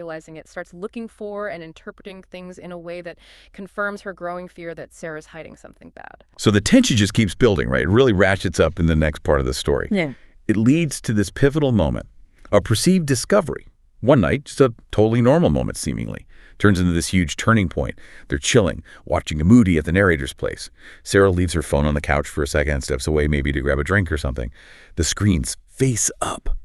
realizing it, starts looking for and interpreting things in a way that confirms her growing fear that Sarah's hiding something bad. So the tension just keeps building, right? It really ratchets up in the next part of the story. Yeah. It leads to this pivotal moment, a perceived discovery. One night, just a totally normal moment, seemingly, turns into this huge turning point. They're chilling, watching a movie at the narrator's place. Sarah leaves her phone on the couch for a second and steps away, maybe to grab a drink or something. The screen's face up,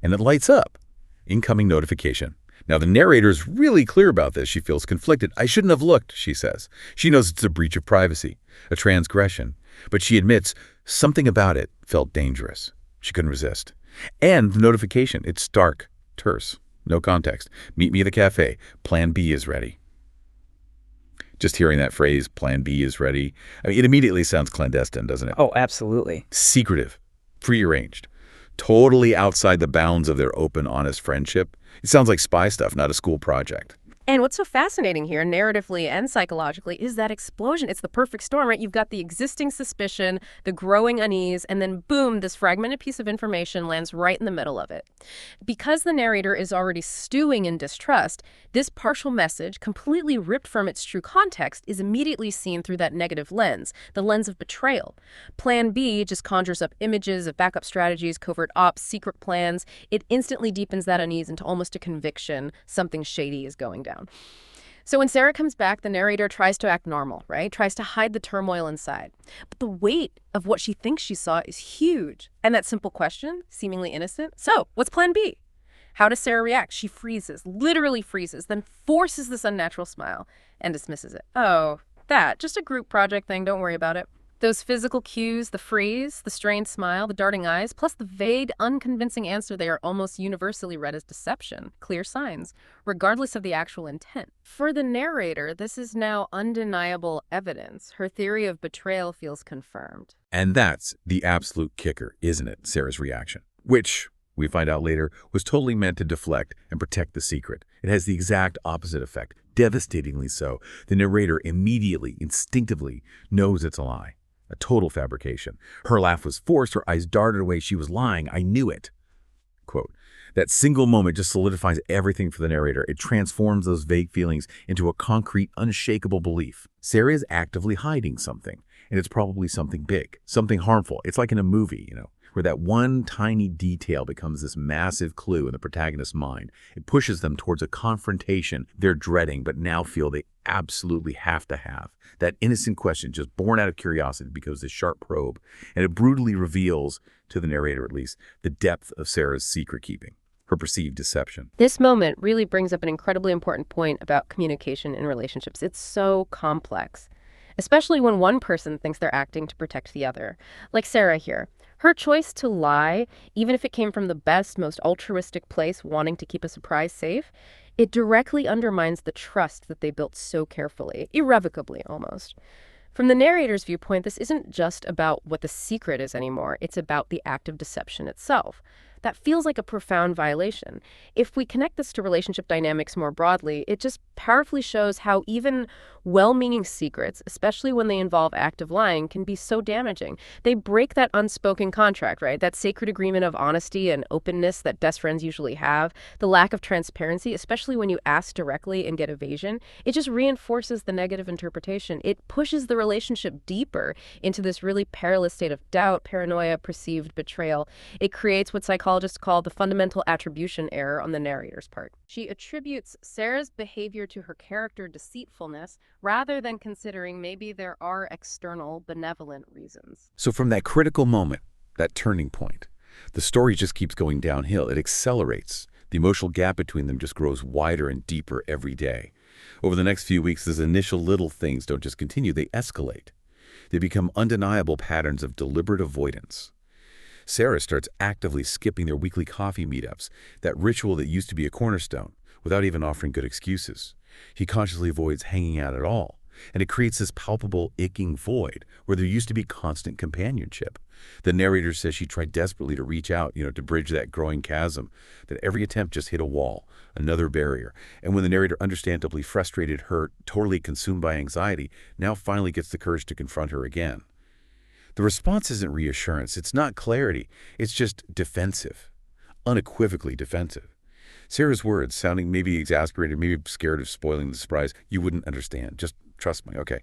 and it lights up. Incoming notification. Now, the narrator's really clear about this. She feels conflicted. I shouldn't have looked, she says. She knows it's a breach of privacy, a transgression. But she admits something about it felt dangerous. She couldn't resist. And the notification, it's stark, terse, no context. Meet me at the café. Plan B is ready. Just hearing that phrase, Plan B is ready, I mean, it immediately sounds clandestine, doesn't it? Oh, absolutely. Secretive, prearranged, totally outside the bounds of their open, honest friendship. It sounds like spy stuff, not a school project. And what's so fascinating here, narratively and psychologically, is that explosion. It's the perfect storm, right? You've got the existing suspicion, the growing unease, and then boom, this fragmented piece of information lands right in the middle of it. Because the narrator is already stewing in distrust, this partial message, completely ripped from its true context, is immediately seen through that negative lens, the lens of betrayal. Plan B just conjures up images of backup strategies, covert ops, secret plans. It instantly deepens that unease into almost a conviction something shady is going down. So when Sarah comes back, the narrator tries to act normal, right? Tries to hide the turmoil inside. But the weight of what she thinks she saw is huge. And that simple question, seemingly innocent, so what's plan B? How does Sarah react? She freezes, literally freezes, then forces this unnatural smile and dismisses it. Oh, just a group project thing, don't worry about it. Those physical cues, the freeze, the strained smile, the darting eyes, plus the vague, unconvincing answer, they are almost universally read as deception, clear signs, regardless of the actual intent. For the narrator, this is now undeniable evidence. Her theory of betrayal feels confirmed. And that's the absolute kicker, isn't it, Sarah's reaction? Which, we find out later, was totally meant to deflect and protect the secret. It has the exact opposite effect, devastatingly so. The narrator immediately, instinctively knows it's a lie. A total fabrication. Her laugh was forced, her eyes darted away, she was lying, I knew it. Quote, that single moment just solidifies everything for the narrator. It transforms those vague feelings into a concrete, unshakable belief. Sarah is actively hiding something, and it's probably something big, something harmful. It's like in a movie, where that one tiny detail becomes this massive clue in the protagonist's mind. It pushes them towards a confrontation they're dreading, but now feel they absolutely have to have. That innocent question, just born out of curiosity, becomes this sharp probe, and it brutally reveals, to the narrator at least, the depth of Sarah's secret-keeping, her perceived deception. This moment really brings up an incredibly important point about communication in relationships. It's so complex, especially when one person thinks they're acting to protect the other. Like Sarah here. Her choice to lie, even if it came from the best, most altruistic place wanting to keep a surprise safe, it directly undermines the trust that they built so carefully, irrevocably almost. From the narrator's viewpoint, this isn't just about what the secret is anymore. It's about the act of deception itself. That feels like a profound violation. If we connect this to relationship dynamics more broadly, it just powerfully shows how even well-meaning secrets, especially when they involve active lying, can be so damaging. They break that unspoken contract, right? That sacred agreement of honesty and openness that best friends usually have. The lack of transparency, especially when you ask directly and get evasion, it just reinforces the negative interpretation. It pushes the relationship deeper into this really perilous state of doubt, paranoia, perceived betrayal. It creates what psychologists call the fundamental attribution error on the narrator's part. She attributes Sarah's behavior to her character deceitfulness rather than considering maybe there are external benevolent reasons. So from that critical moment, that turning point, the story just keeps going downhill. It accelerates. The emotional gap between them just grows wider and deeper every day. Over the next few weeks, those initial little things don't just continue, they escalate. They become undeniable patterns of deliberate avoidance. Sarah starts actively skipping their weekly coffee meetups, that ritual that used to be a cornerstone, without even offering good excuses. He consciously avoids hanging out at all, and it creates this palpable, aching void where there used to be constant companionship. The narrator says she tried desperately to reach out, to bridge that growing chasm, that every attempt just hit a wall, another barrier. And when the narrator, understandably frustrated, hurt, totally consumed by anxiety, now finally gets the courage to confront her again. The response isn't reassurance, it's not clarity, it's just defensive, unequivocally defensive. Sarah's words, sounding maybe exasperated, maybe scared of spoiling the surprise, "You wouldn't understand. Just trust me." Okay.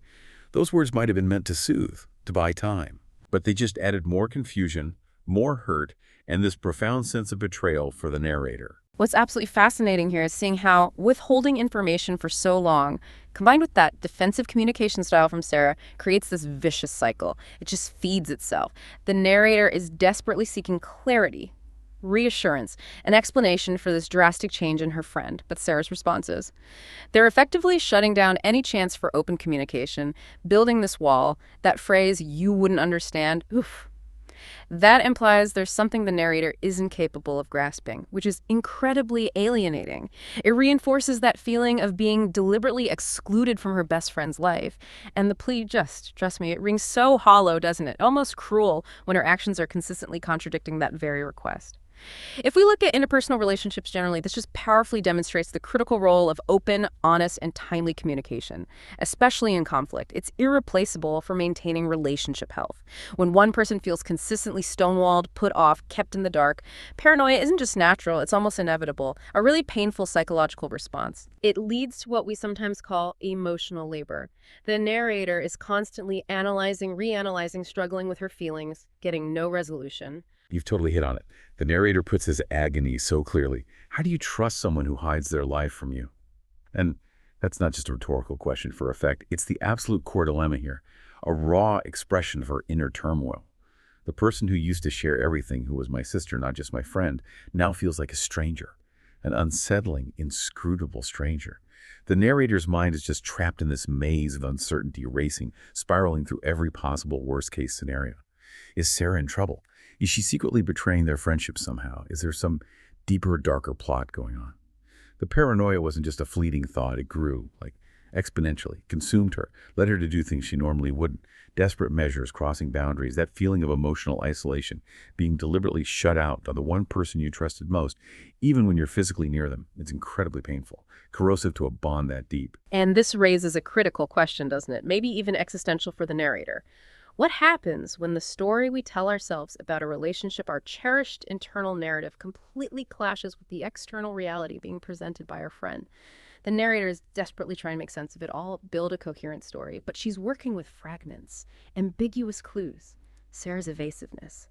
Those words might have been meant to soothe, to buy time. But they just added more confusion, more hurt, and this profound sense of betrayal for the narrator. What's absolutely fascinating here is seeing how withholding information for so long, combined with that defensive communication style from Sarah, creates this vicious cycle. It just feeds itself. The narrator is desperately seeking clarity, reassurance, an explanation for this drastic change in her friend, but Sarah's response is they're effectively shutting down any chance for open communication, building this wall. That phrase, "you wouldn't understand," oof. That implies there's something the narrator isn't capable of grasping, which is incredibly alienating. It reinforces that feeling of being deliberately excluded from her best friend's life. And the plea, just trust me, it rings so hollow, doesn't it? Almost cruel when her actions are consistently contradicting that very request. If we look at interpersonal relationships generally, this just powerfully demonstrates the critical role of open, honest, and timely communication, especially in conflict. It's irreplaceable for maintaining relationship health. When one person feels consistently stonewalled, put off, kept in the dark, paranoia isn't just natural, it's almost inevitable, a really painful psychological response. It leads to what we sometimes call emotional labor. The narrator is constantly analyzing, reanalyzing, struggling with her feelings, getting no resolution. You've totally hit on it. The narrator puts his agony so clearly. How do you trust someone who hides their life from you? And that's not just a rhetorical question for effect. It's the absolute core dilemma here, a raw expression of her inner turmoil. The person who used to share everything, who was my sister, not just my friend, now feels like a stranger, an unsettling, inscrutable stranger. The narrator's mind is just trapped in this maze of uncertainty, racing, spiraling through every possible worst-case scenario. Is Sarah in trouble? Is she secretly betraying their friendship somehow? Is there some deeper, darker plot going on? The paranoia wasn't just a fleeting thought. It grew, like exponentially, consumed her, led her to do things she normally wouldn't. Desperate measures, crossing boundaries, that feeling of emotional isolation, being deliberately shut out by the one person you trusted most, even when you're physically near them. It's incredibly painful, corrosive to a bond that deep. And this raises a critical question, doesn't it? Maybe even existential for the narrator. What happens when the story we tell ourselves about a relationship, our cherished internal narrative, completely clashes with the external reality being presented by our friend? The narrator is desperately trying to make sense of it all, build a coherent story, but she's working with fragments, ambiguous clues, Sarah's evasiveness,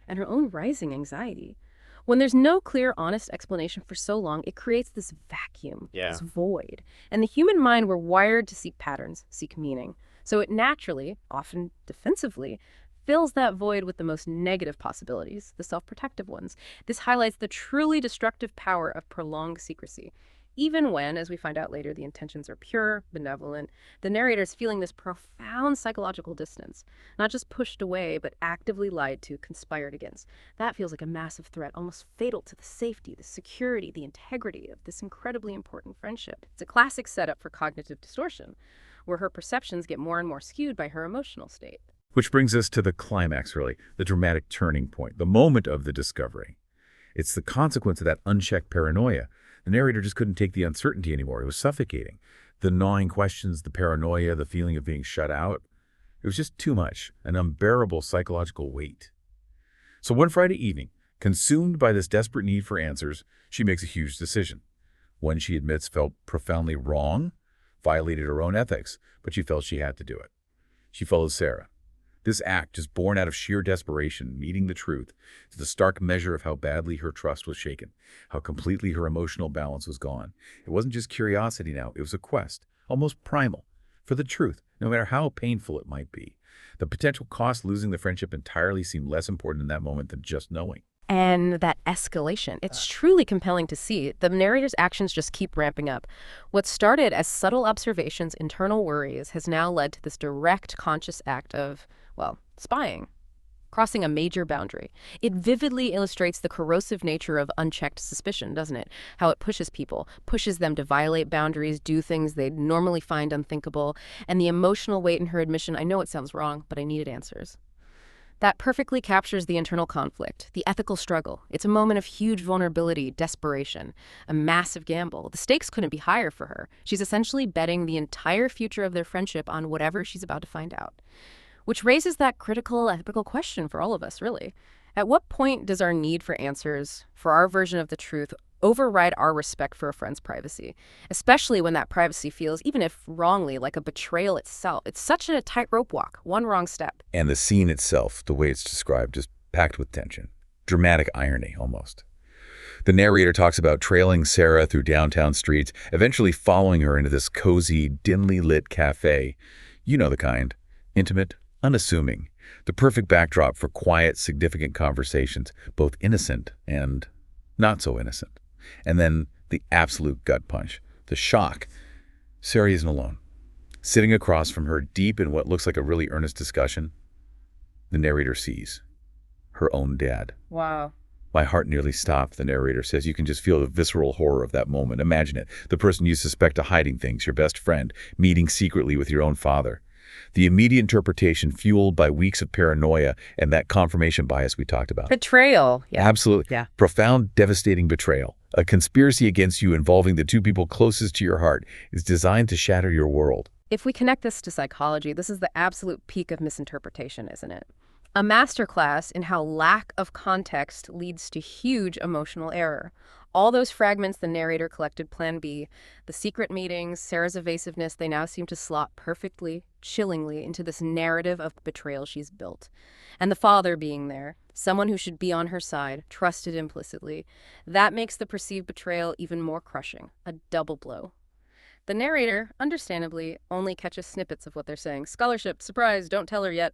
and her own rising anxiety. When there's no clear, honest explanation for so long, it creates this vacuum, this void. And the human mind, we're wired to seek patterns, seek meaning. So it naturally, often defensively, fills that void with the most negative possibilities, the self-protective ones. This highlights the truly destructive power of prolonged secrecy. Even when, as we find out later, the intentions are pure, benevolent, the narrator is feeling this profound psychological distance, not just pushed away, but actively lied to, conspired against. That feels like a massive threat, almost fatal to the safety, the security, the integrity of this incredibly important friendship. It's a classic setup for cognitive distortion, where her perceptions get more and more skewed by her emotional state. Which brings us to the climax, really, the dramatic turning point, the moment of the discovery. It's the consequence of that unchecked paranoia. The narrator just couldn't take the uncertainty anymore. It was suffocating. The gnawing questions, the paranoia, the feeling of being shut out. It was just too much, an unbearable psychological weight. So one Friday evening, consumed by this desperate need for answers, she makes a huge decision. One she admits felt profoundly wrong, violated her own ethics, but she felt she had to do it. She follows Sarah. This act, just born out of sheer desperation, meeting the truth, is the stark measure of how badly her trust was shaken, how completely her emotional balance was gone. It wasn't just curiosity now, it was a quest, almost primal, for the truth, no matter how painful it might be. The potential cost losing the friendship entirely seemed less important in that moment than just knowing. And that escalation, it's truly compelling to see. The narrator's actions just keep ramping up. What started as subtle observations, internal worries, has now led to this direct, conscious act of, well, spying, crossing a major boundary. It vividly illustrates the corrosive nature of unchecked suspicion, doesn't it? How it pushes people, pushes them to violate boundaries, do things they'd normally find unthinkable, and the emotional weight in her admission, I know it sounds wrong, but I needed answers. That perfectly captures the internal conflict, the ethical struggle. It's a moment of huge vulnerability, desperation, a massive gamble. The stakes couldn't be higher for her. She's essentially betting the entire future of their friendship on whatever she's about to find out. Which raises that critical ethical question for all of us, really. At what point does our need for answers, for our version of the truth, override our respect for a friend's privacy, especially when that privacy feels, even if wrongly, like a betrayal itself. It's such a tightrope walk, one wrong step. And the scene itself, the way it's described, is packed with tension. Dramatic irony, almost. The narrator talks about trailing Sarah through downtown streets, eventually following her into this cozy, dimly lit cafe. You know the kind. Intimate, unassuming. The perfect backdrop for quiet, significant conversations, both innocent and not so innocent. And then the absolute gut punch. The shock. Sarah isn't alone. Sitting across from her, deep in what looks like a really earnest discussion, the narrator sees her own dad. Wow. My heart nearly stopped, the narrator says. You can just feel the visceral horror of that moment. Imagine it. The person you suspect of hiding things, your best friend, meeting secretly with your own father. The immediate interpretation fueled by weeks of paranoia and that confirmation bias we talked about. Betrayal. Yeah. Absolutely. Yeah. Profound, devastating betrayal. A conspiracy against you involving the two people closest to your heart is designed to shatter your world. If we connect this to psychology, this is the absolute peak of misinterpretation, isn't it? A masterclass in how lack of context leads to huge emotional error. All those fragments the narrator collected Plan B, the secret meetings, Sarah's evasiveness, they now seem to slot perfectly, chillingly into this narrative of betrayal she's built. And the father being there, someone who should be on her side, trusted implicitly, that makes the perceived betrayal even more crushing, a double blow. The narrator, understandably, only catches snippets of what they're saying. Scholarship, surprise, don't tell her yet.